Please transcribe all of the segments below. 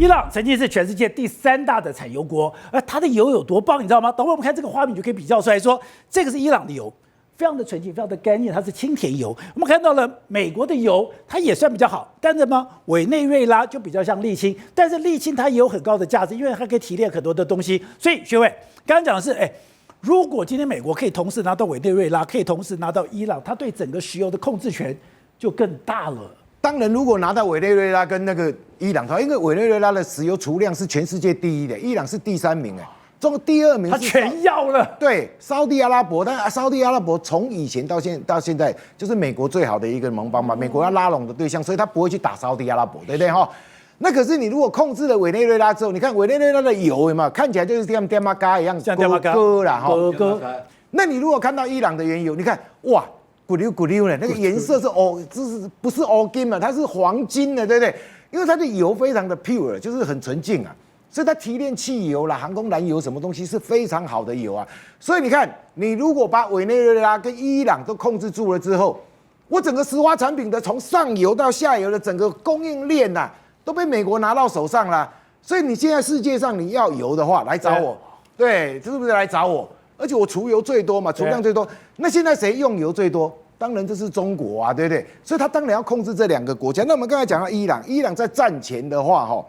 伊朗曾经是全世界第3大的产油国，而它的油有多棒，你知道吗？等会我们看这个画面，你就可以比较出来说，这个是伊朗的油，非常的纯净，非常的干净，它是清甜油。我们看到了美国的油，它也算比较好，但是呢，委内瑞拉就比较像沥青，但是沥青它也有很高的价值，因为它可以提炼很多的东西。所以学伟刚刚讲的是，如果今天美国可以同时拿到委内瑞拉，可以同时拿到伊朗，它对整个石油的控制权就更大了。当然，如果拿到委内瑞拉跟那个伊朗的话，因为委内瑞拉的石油储量是全世界第1的，伊朗是第3名，中第2名他全要了。对，沙地阿拉伯，但沙地阿拉伯从以前到现在就是美国最好的一个盟邦嘛，美国要拉拢的对象，所以他不会去打沙地阿拉伯，对不对哈？那可是你如果控制了委内瑞拉之后，你看委内瑞拉的油有没有看起来就是像电马嘎一样，像电马嘎啦哈，哥。那你如果看到伊朗的原油，你看哇。咕溜咕溜的，那个颜色是这是不是金嘛？它是黄金的，对不对？因为它的油非常的 pure， 就是很纯净啊，所以它提炼汽油啦、航空燃油什么东西是非常好的油啊。所以你看，你如果把委内瑞拉跟伊朗都控制住了之后，我整个石化产品的从上游到下游的整个供应链呐，都被美国拿到手上了。所以你现在世界上你要油的话，来找我，对，是不是来找我？而且我储油最多嘛，储量最多。那现在谁用油最多？当然这是中国啊，对不对？所以他当然要控制这2个国家。那我们刚才讲到伊朗，伊朗在战前的话，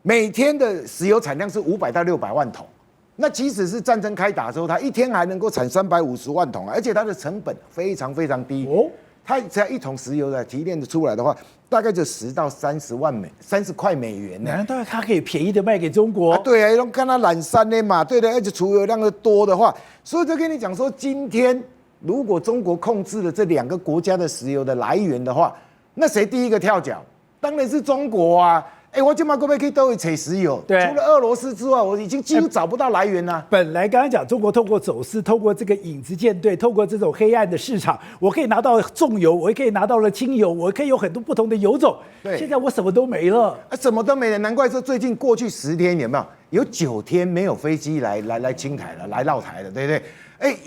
每天的石油产量是500到600万桶。那即使是战争开打的时候，它一天还能够产350万桶，而且它的成本非常非常低。它只要1桶石油的提炼的出来的话，大概就10到30块美元呢。难道它可以便宜的卖给中国？对啊，用看它揽山的嘛，对的，而且储油量的多的话，所以就跟你讲说，今天如果中国控制了这2个国家的石油的来源的话，那谁第一个跳脚？当然是中国啊！我今嘛可不可以都会采石油？对，除了俄罗斯之外，我已经几乎找不到来源了。本来刚刚讲中国透过走私，透过这个影子舰队，透过这种黑暗的市场，我可以拿到重油，我也可以拿到了轻油，我可以有很多不同的油种。对，现在我什么都没了，什么都没了。难怪说最近过去10天有没有9天没有飞机来青台了，来绕台了，对不对？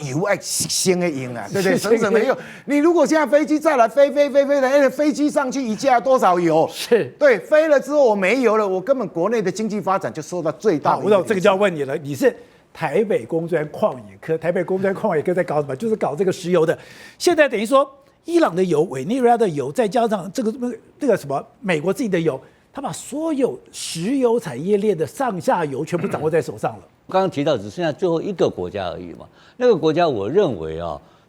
油新的用啊，对不对？省省的用。你如果现在飞机再来飞的，飞机上去一架多少油？是对，飞了之后我没油了，我根本国内的经济发展就受到最大的。我知道这个就要问你了，你是台北工专矿业科，台北工专矿业科在搞什么？就是搞这个石油的。现在等于说，伊朗的油、委内瑞拉的油，再加上这个什么美国自己的油，他把所有石油产业链的上下游全部掌握在手上了。刚刚提到只剩下最后1个国家而已嘛，那个国家我认为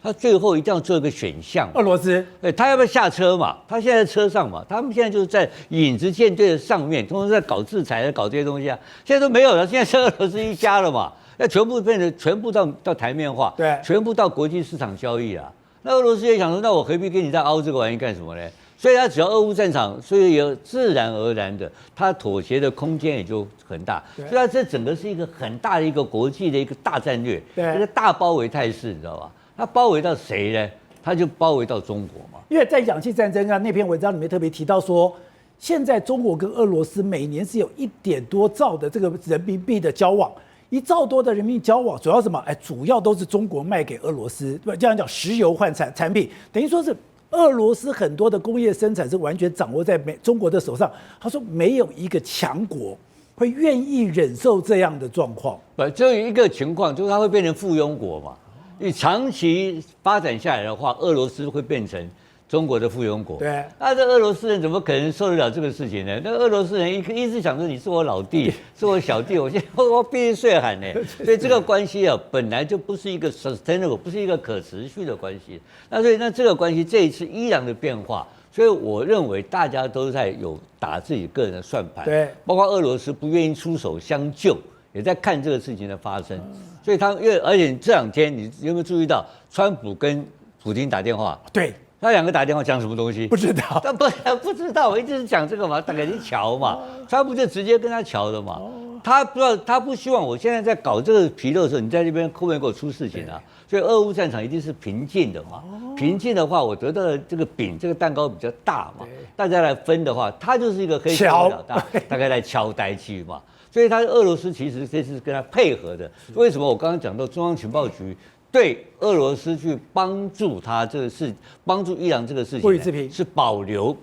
他最后一定要做一个选项。俄罗斯，他要不要下车嘛？他现在在车上嘛，他们现在就是在影子舰队的上面，通常在搞制裁、搞这些东西啊，现在都没有了，现在是俄罗斯一家了嘛，要全部变成全部到台面化，对，全部到国际市场交易啊。那俄罗斯也想说，那我何必跟你再凹这个玩意干什么呢？所以他只要俄乌战场，所以有自然而然的，他妥协的空间也就很大。所以他这整个是一个很大的一个国际的一个大战略，一个大包围态势，你知道吧？他包围到谁呢？他就包围到中国嘛。因为在氧气战争啊那篇文章里面特别提到说，现在中国跟俄罗斯每年是有1点多兆的这个人民币的交往，1兆多的人民币交往，主要什么？主要都是中国卖给俄罗斯，对吧？这样讲石油换产品，等于说是。俄罗斯很多的工业生产是完全掌握在中国的手上。他说，没有一个强国会愿意忍受这样的状况。只有一个情况，就是它会变成附庸国嘛。你长期发展下来的话，俄罗斯会变成中国的附庸国。对，那这俄罗斯人怎么可能受得了这个事情呢？那俄罗斯人一直想说你是我老弟，是我小弟，我现在我必须税喊呢。所以这个关系本来就不是一个 sustainable， 不是一个可持续的关系。所以这个关系这一次伊朗的变化，所以我认为大家都在有打自己个人的算盘。对，包括俄罗斯不愿意出手相救，也在看这个事情的发生。所以而且这2天你有没有注意到，川普跟普丁打电话？对。他2个打电话讲什么东西？不知道，他不知道，我一直是讲这个嘛，大概去瞧嘛，川普就直接跟他瞧的嘛。他不知道，他不希望我现在在搞这个皮肉的时候，你在那边后面给我出事情啊。所以俄乌战场一定是平静的嘛。平静的话，我得到的这个饼，这个蛋糕比较大嘛，大家来分的话，他就是一个黑手老大，大概来敲呆去嘛。所以俄罗斯其实这次跟他配合的。为什么我刚刚讲到中央情报局？对俄罗斯去帮助他这个事，帮助伊朗这个事情，不予置评是保留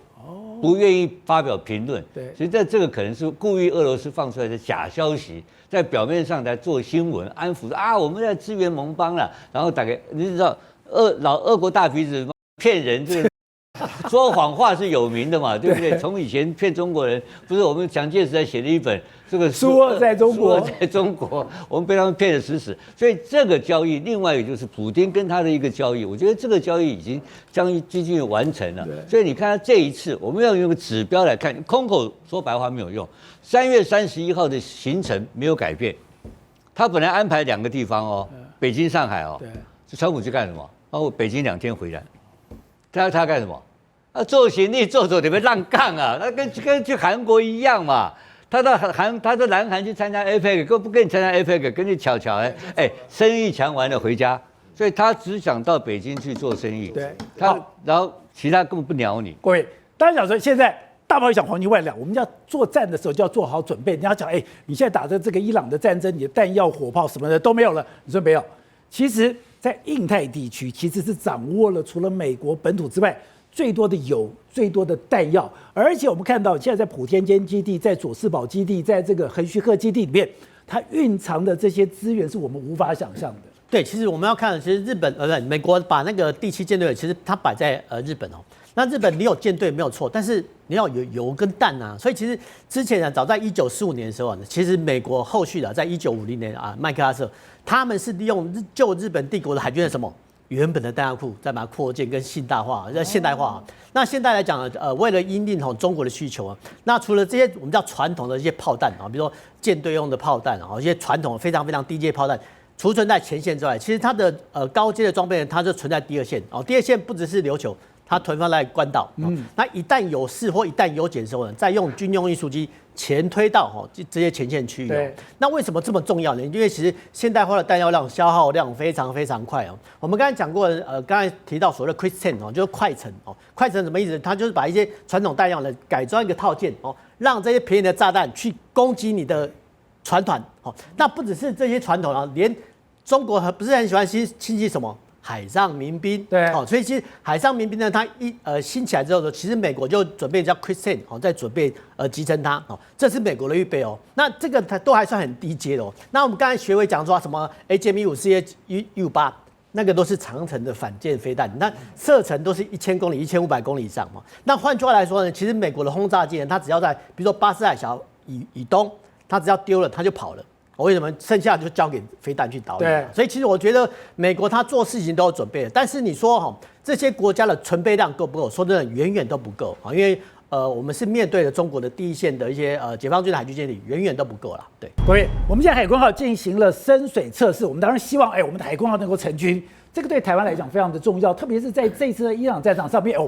不愿意发表评论。对，所以这个可能是故意俄罗斯放出来的假消息，在表面上来做新闻，安抚啊，我们在支援盟邦了，然后大概你知道俄国大鼻子骗人这个。说谎话是有名的嘛，对不对？从以前骗中国人，不是我们蒋介石还写了一本这个苏俄在中国，在中国，我们被他们骗得死死。所以这个交易，另外一个就是普丁跟他的一个交易，我觉得这个交易已经接近完成了。所以你看他这一次，我们要用个指标来看，空口说白话没有用。3月31号的行程没有改变，他本来安排2个地方哦，北京、上海哦。对。川普去干什么？哦，北京2天回来。他干什么？做行李做你们让杠啊！他跟去韩国一样嘛。他到南韩去参加 APEC， 不跟你参加 APEC， 跟你巧生意强完了回家，所以他只想到北京去做生意。对，然后其他根本不鸟你。各位，当然讲说现在大炮一响黄金万两，我们要作战的时候就要做好准备。你要讲，你现在打的这个伊朗的战争，你的弹药、火炮什么的都没有了。你说没有？其实，在印太地区其实是掌握了除了美国本土之外最多的油、最多的弹药，而且我们看到现在在普天间基地、在佐世保基地、在这个横须贺基地里面，它蕴藏的这些资源是我们无法想象的。对，其实我们要看的，其实日本美国把那个第7舰队，其实它摆在日本哦。那日本你有舰队没有错，但是你要有油跟弹啊。所以其实之前呢，早在1945年的时候呢，其实美国后续的在1950年啊，麦克阿瑟他们是利用旧日本帝国的海军的什么？原本的弹药库，再把它扩建跟现代化。那现在来讲呢，为了因应中国的需求啊，那除了这些我们叫传统的一些炮弹啊，比如说舰队用的炮弹啊，一些传统非常非常低阶炮弹，储存在前线之外，其实它的高阶的装备它就存在第2线哦。第2线不只是琉球，它囤放在关岛。那一旦有事或一旦有检的时候呢，再用军用运输机前推到这些前线区域。那为什么这么重要呢？因为其实现代化的弹药量消耗量非常非常快哦。我们刚才讲过，刚才提到所谓的 quick ten 就是快程哦。快程什么意思？它就是把一些传统弹药呢改装一个套件哦，让这些便宜的炸弹去攻击你的船团哦。那不只是这些传统啊，连中国不是很喜欢亲近什么？海上民兵，对，所以其实海上民兵呢，它兴起来之后呢，其实美国就准备叫 Quick Send 在准备集成它这是美国的预备哦。那这个它都还算很低阶的哦。那我们刚才学委讲说什么 AGM-14U8，那个都是长程的反舰飞弹，那射程都是1000公里、1500公里以上嘛。那换句话来说呢，其实美国的轰炸机呢，它只要在比如说巴士海峡以东，它只要丢了它就跑了。为什么剩下就交给飞弹去导引？所以其实我觉得美国他做事情都有准备的，但是你说这些国家的存备量够不够？说真的，远远都不够啊，因为我们是面对了中国的第一线的一些解放军的海军舰艇，远远都不够啦。对，各位，我们现在海空号进行了深水测试，我们当然希望我们的海空号能够成军，这个对台湾来讲非常的重要，特别是在这一次的伊朗战场上面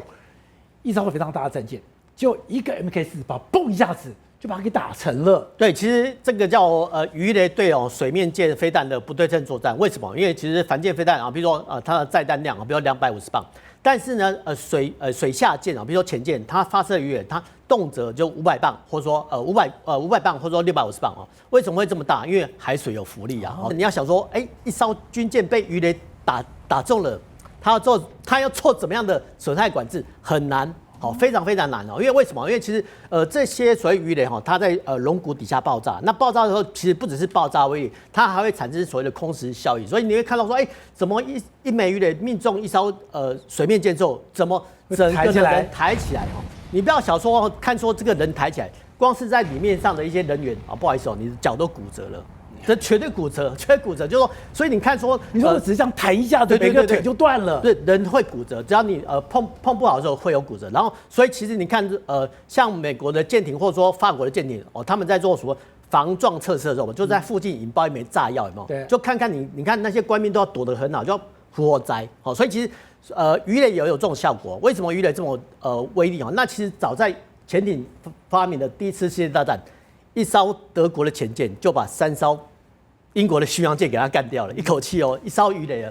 一艘非常大的战舰，就一个 MK48，嘣一下子。就把它给打沉了。对，其实这个叫鱼雷对水面舰飞弹的不对称作战。为什么？因为其实反舰飞弹啊，比如说它的载弹量比如说250磅，但是呢水下舰比如说潜舰，它发射鱼雷它动辄就500磅，或者说500磅，或者说650磅哦。为什么会这么大？因为海水有浮力啊。你要想说，一艘军舰被鱼雷打中了，它要做怎么样的损害管制很难。非常非常难哦，因为为什么？因为其实这些所谓鱼雷它在龙骨底下爆炸，那爆炸的时候其实不只是爆炸威力，它还会产生所谓的空时效应，所以你会看到说，怎么一枚鱼雷命中一艘水面舰之后，怎么整个人抬起来你不要小说看说这个人抬起来，光是在里面上的一些人员不好意思你的脚都骨折了。这绝对骨折，就是说，所以你看说，你说我只是这样弹一下，对，每个腿就断了。对，人会骨折，只要你碰不好的时候会有骨折。然后，所以其实你看像美国的舰艇或者说法国的舰艇他们在做什么防撞测试的时候，就在附近引爆一枚炸药，有没有？对，就看看你看那些官兵都要躲得很好，就要活灾。所以其实鱼雷也有这种效果。为什么鱼雷这么威力那其实早在潜艇发明的第1次世界大战，一艘德国的潜舰就把3艘英国的巡洋舰给它干掉了，一口气一艘鱼雷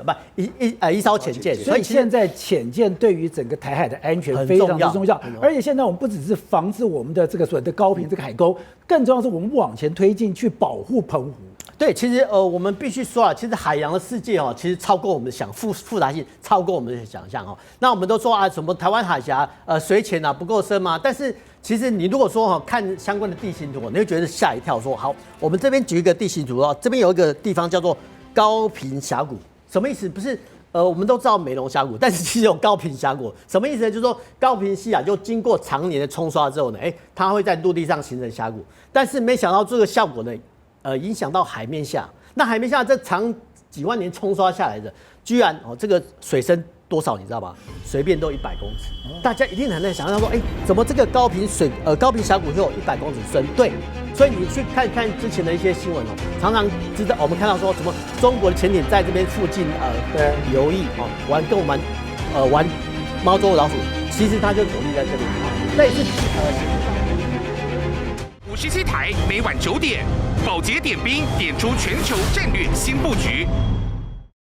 一艘潜舰。所以现在潜舰对于整个台海的安全非常的重要，而且现在我们不只是防止我们的这个所谓的高屏这个海沟，更重要的是我们往前推进去保护澎湖。对，其实我们必须说啊，其实海洋的世界哦，其实超过我们的复杂性，超过我们的想象哦。那我们都说啊，什么台湾海峡水浅啊不够深吗？但是其实你如果说看相关的地形图，你会觉得吓一跳。说好，我们这边举一个地形图哦，这边有一个地方叫做高屏峡谷，什么意思？不是我们都知道美浓峡谷，但是其实有高屏峡谷，什么意思呢？就是说高屏溪啊，就经过常年的冲刷之后呢，它会在陆地上形成峡谷，但是没想到这个效果呢。影响到海面下，那海面下这长几万年冲刷下来的，居然这个水深多少你知道吗？随便都100公尺。大家一定很难想象说，怎么这个高屏峡谷就有100公尺深？对，所以你去看看之前的一些新闻常常知道我们看到说什么中国的潜艇在这边附近游弋跟我们玩猫捉老鼠，其实它就躲匿在这里类似57台每晚9点，宝洁点兵点出全球战略新布局。